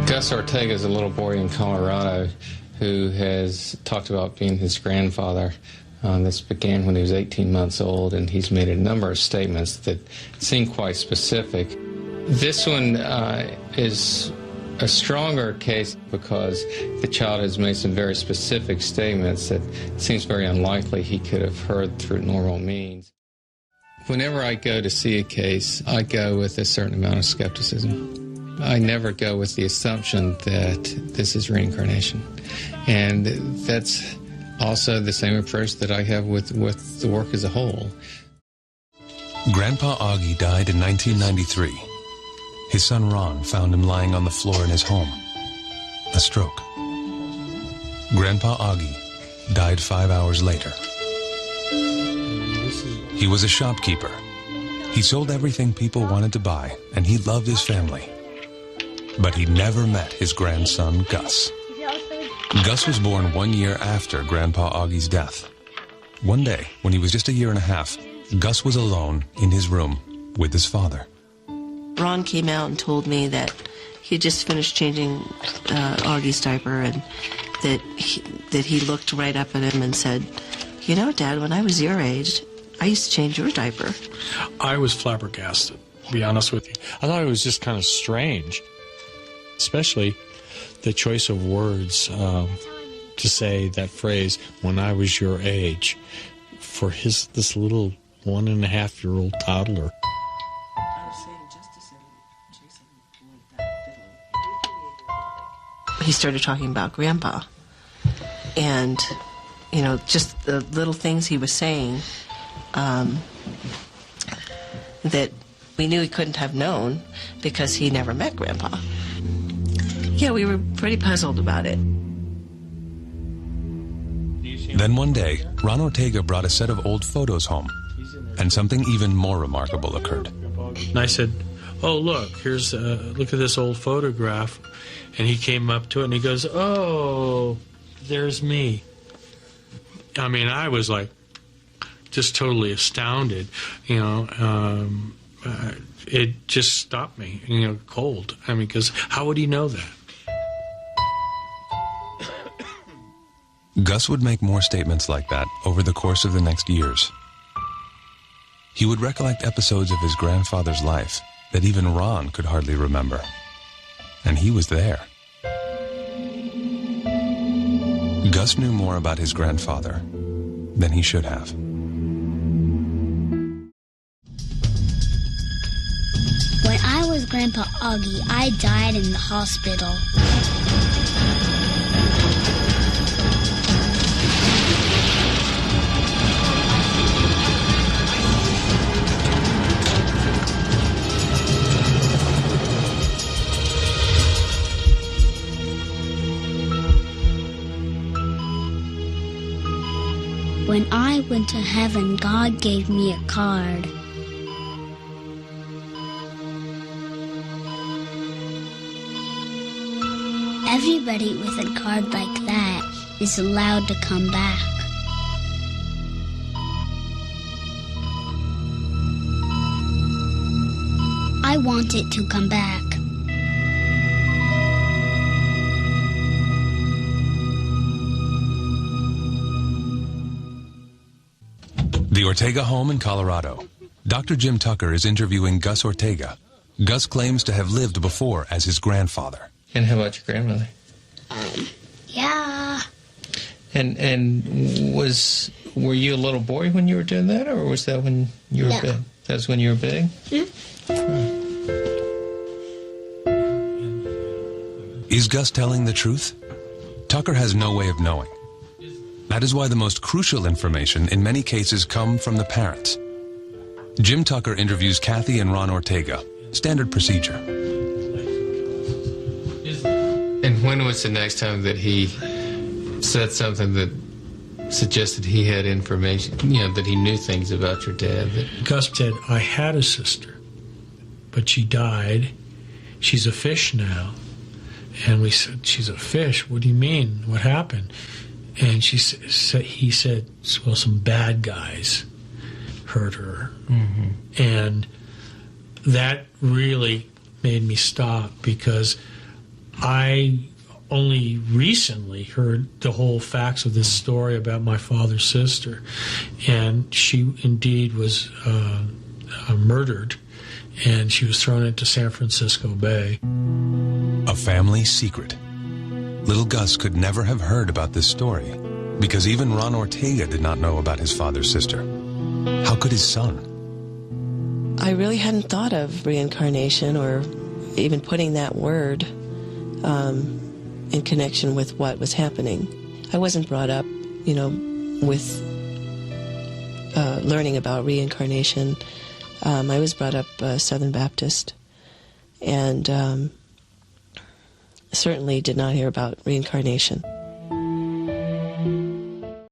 Gus Ortega is a little boy in Colorado who has talked about being his grandfather. This began when he was 18 months old, and he's made a number of statements that seem quite specific. This one is a stronger case because the child has made some very specific statements that it seems very unlikely he could have heard through normal means. Whenever I go to see a case, I go with a certain amount of skepticism. I never go with the assumption that this is reincarnation. And that's also the same approach that I have with the work as a whole. Grandpa Augie died in 1993. His son Ron found him lying on the floor in his home. A stroke. Grandpa Augie died 5 hours later. He was a shopkeeper. He sold everything people wanted to buy, and he loved his family. But he never met his grandson, Gus. Gus was born 1 year after Grandpa Augie's death. One day, when he was just a year and a half, Gus was alone in his room with his father. Ron came out and told me that he had just finished changing Augie's diaper, and that he looked right up at him and said, "You know, Dad, when I was your age, I used to change your diaper." I was flabbergasted, to be honest with you. I thought it was just kind of strange, especially the choice of words to say that phrase, "when I was your age," for this little 1.5-year-old toddler. He started talking about Grandpa, and just the little things he was saying that we knew he couldn't have known because he never met Grandpa. Yeah, we were pretty puzzled about it. Then one day, Ron Ortega brought a set of old photos home, and something even more remarkable occurred. And I said, "Oh, look, look at this old photograph." And he came up to it and he goes, "Oh, there's me." I mean, I was like, just totally astounded, it just stopped me, cold. I mean, because how would he know that? Gus would make more statements like that over the course of the next years. He would recollect episodes of his grandfather's life that even Ron could hardly remember. And he was there. Gus knew more about his grandfather than he should have. When I was Grandpa Augie, I died in the hospital. When I went to heaven, God gave me a card. Everybody with a card like that is allowed to come back. I want it to come back. The Ortega home in Colorado. Dr. Jim Tucker is interviewing Gus Ortega. Gus claims to have lived before as his grandfather. And how about your grandmother? Yeah. And were you a little boy when you were doing that, or was that when you were big? That was when you were big? Is Gus telling the truth? Tucker has no way of knowing. That is why the most crucial information in many cases come from the parents. Jim Tucker interviews Kathy and Ron Ortega. Standard procedure. And when was the next time that he said something that suggested he had information, that he knew things about your dad? Gus said, "I had a sister, but she died. She's a fish now." And we said, "She's a fish? What do you mean? What happened?" And he said, "Well, some bad guys hurt her." Mm-hmm. And that really made me stop, because I only recently heard the whole facts of this story about my father's sister, and she indeed was murdered, and she was thrown into San Francisco Bay. A family secret. Little Gus could never have heard about this story because even Ron Ortega did not know about his father's sister. How could his son? I really hadn't thought of reincarnation or even putting that word in connection with what was happening. I wasn't brought up, with learning about reincarnation. I was brought up Southern Baptist, and certainly did not hear about reincarnation.